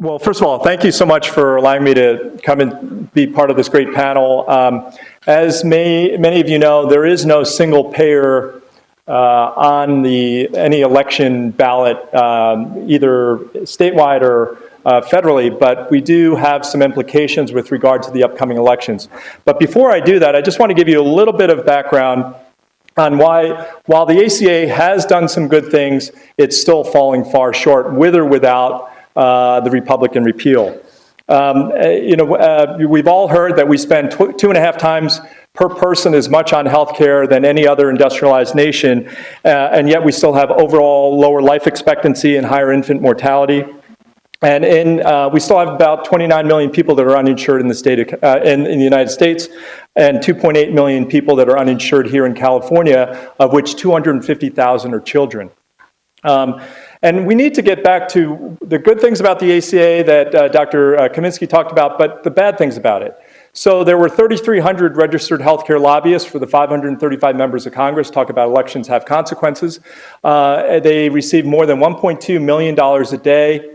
Well, first of all, thank you so much for allowing me to come and be part of this great panel. As many of you know, there is no single payer on any election ballot, either statewide or federally, but we do have some implications with regard to the upcoming elections. But before I do that, I just want to give you a little bit of background on why, while the ACA has done some good things, it's still falling far short, with or without the Republican repeal. We've all heard that we spend 2.5 times per person as much on healthcare than any other industrialized nation, and yet we still have overall lower life expectancy and higher infant mortality. And we still have about 29 million people that are uninsured in the state in the United States, and 2.8 million people that are uninsured here in California, of which 250,000 are children. And we need to get back to the good things about the ACA that Dr. Kaminsky talked about, but the bad things about it. So there were 3,300 registered healthcare lobbyists for the 535 members of Congress. Talk about elections have consequences. They received more than $1.2 million a day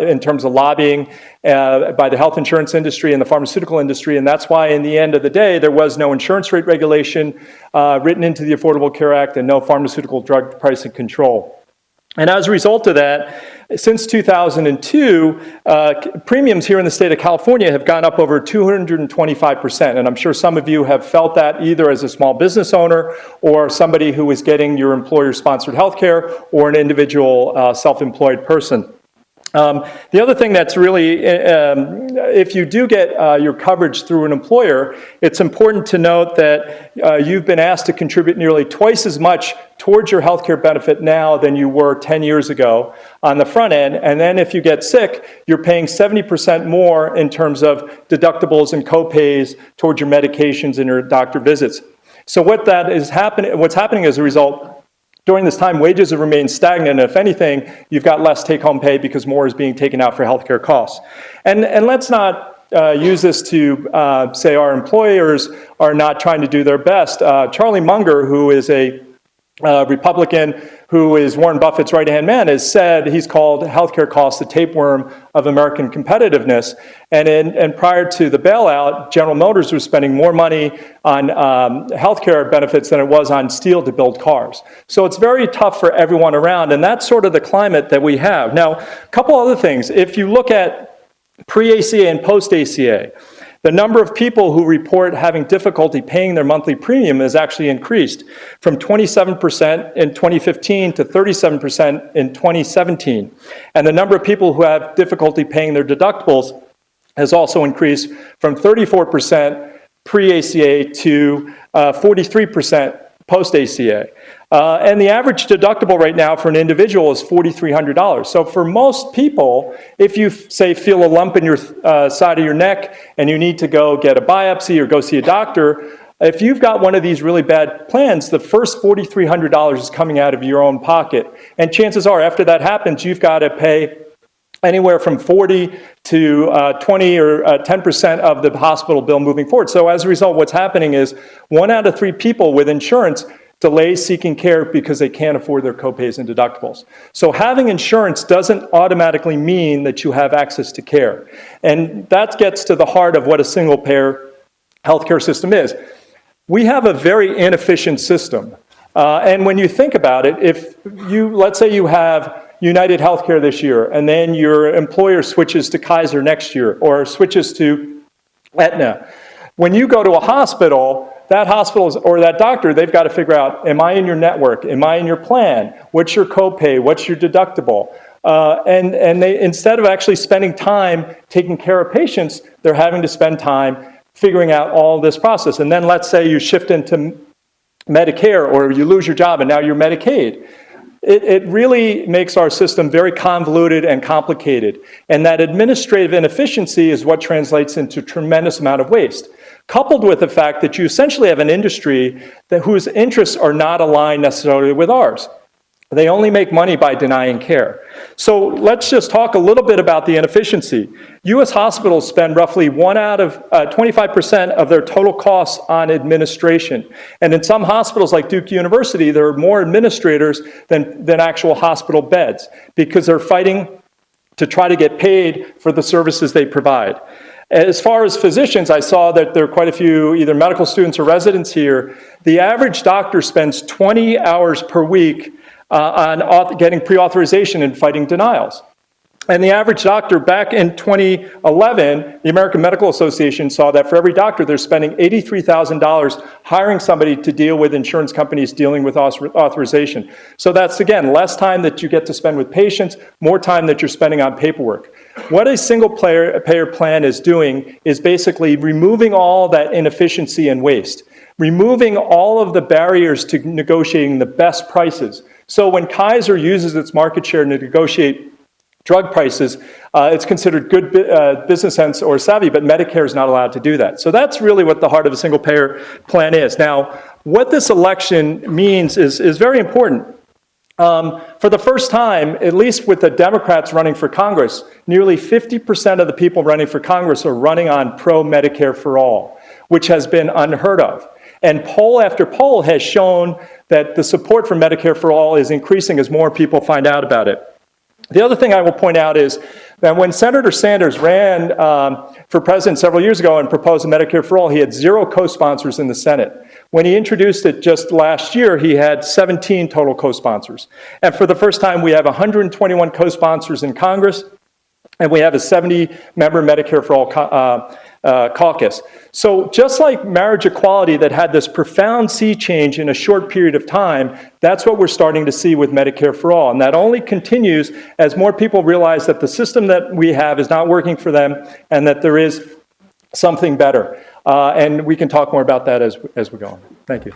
in terms of lobbying by the health insurance industry and the pharmaceutical industry, and that's why in the end of the day there was no insurance rate regulation written into the Affordable Care Act and no pharmaceutical drug pricing control. And as a result of that, since 2002, premiums here in the state of California have gone up over 225%. And I'm sure some of you have felt that either as a small business owner or somebody who is getting your employer-sponsored health care or an individual self-employed person. The other thing that's really, if you do get your coverage through an employer, it's important to note that you've been asked to contribute nearly twice as much towards your healthcare benefit now than you were 10 years ago on the front end. And then if you get sick, you're paying 70% more in terms of deductibles and co-pays towards your medications and your doctor visits. So what's happening as a result, during this time, wages have remained stagnant, and if anything, you've got less take-home pay because more is being taken out for healthcare costs. And let's not use this to say our employers are not trying to do their best. Charlie Munger, who is a Republican who is Warren Buffett's right-hand man, has said he's called healthcare costs the tapeworm of American competitiveness. And prior to the bailout, General Motors was spending more money on healthcare benefits than it was on steel to build cars. So it's very tough for everyone around, and that's sort of the climate that we have. Now, a couple other things. If you look at pre-ACA and post-ACA, the number of people who report having difficulty paying their monthly premium has actually increased from 27% in 2015 to 37% in 2017. And the number of people who have difficulty paying their deductibles has also increased from 34% pre-ACA to 43% post-ACA. And the average deductible right now for an individual is $4,300. So for most people, if you, say, feel a lump in your side of your neck and you need to go get a biopsy or go see a doctor, if you've got one of these really bad plans, the first $4,300 is coming out of your own pocket. And chances are, after that happens, you've got to pay anywhere from 40 to 20 or 10% of the hospital bill moving forward. So as a result, what's happening is 1 out of 3 people with insurance delays seeking care because they can't afford their copays and deductibles. So having insurance doesn't automatically mean that you have access to care. And that gets to the heart of what a single-payer healthcare system is. We have a very inefficient system. And when you think about it, if you, let's say you have United Healthcare this year, and then your employer switches to Kaiser next year, or switches to Aetna. When you go to a hospital, that hospital or that doctor, they've got to figure out, am I in your network? Am I in your plan? What's your copay? What's your deductible? And they, instead of actually spending time taking care of patients, they're having to spend time figuring out all this process. And then let's say you shift into Medicare, or you lose your job and now you're Medicaid. It really makes our system very convoluted and complicated. And that administrative inefficiency is what translates into a tremendous amount of waste, coupled with the fact that you essentially have an industry whose interests are not aligned necessarily with ours. They only make money by denying care. So let's just talk a little bit about the inefficiency. U.S. hospitals spend roughly 25% of their total costs on administration. And in some hospitals like Duke University, there are more administrators than actual hospital beds, because they're fighting to try to get paid for the services they provide. As far as physicians, I saw that there are quite a few either medical students or residents here. The average doctor spends 20 hours per week on getting pre-authorization and fighting denials. And the average doctor back in 2011, the American Medical Association saw that for every doctor, they're spending $83,000 hiring somebody to deal with insurance companies dealing with authorization. So that's, again, less time that you get to spend with patients, more time that you're spending on paperwork. What a single payer plan is doing is basically removing all that inefficiency and waste, removing all of the barriers to negotiating the best prices. So when Kaiser uses its market share to negotiate drug prices, it's considered good business sense or savvy, but Medicare is not allowed to do that. So that's really what the heart of a single payer plan is. Now, what this election means is very important. For the first time, at least with the Democrats running for Congress, nearly 50% of the people running for Congress are running on pro-Medicare for all, which has been unheard of. And poll after poll has shown that the support for Medicare for all is increasing as more people find out about it. The other thing I will point out is that when Senator Sanders ran for president several years ago and proposed Medicare for all, he had 0 co-sponsors in the Senate. When he introduced it just last year, he had 17 total co-sponsors. And for the first time, we have 121 co-sponsors in Congress, and we have a 70-member Medicare for all caucus. So just like marriage equality that had this profound sea change in a short period of time, that's what we're starting to see with Medicare for all. And that only continues as more people realize that the system that we have is not working for them and that there is something better. And we can talk more about that as we go on. Thank you.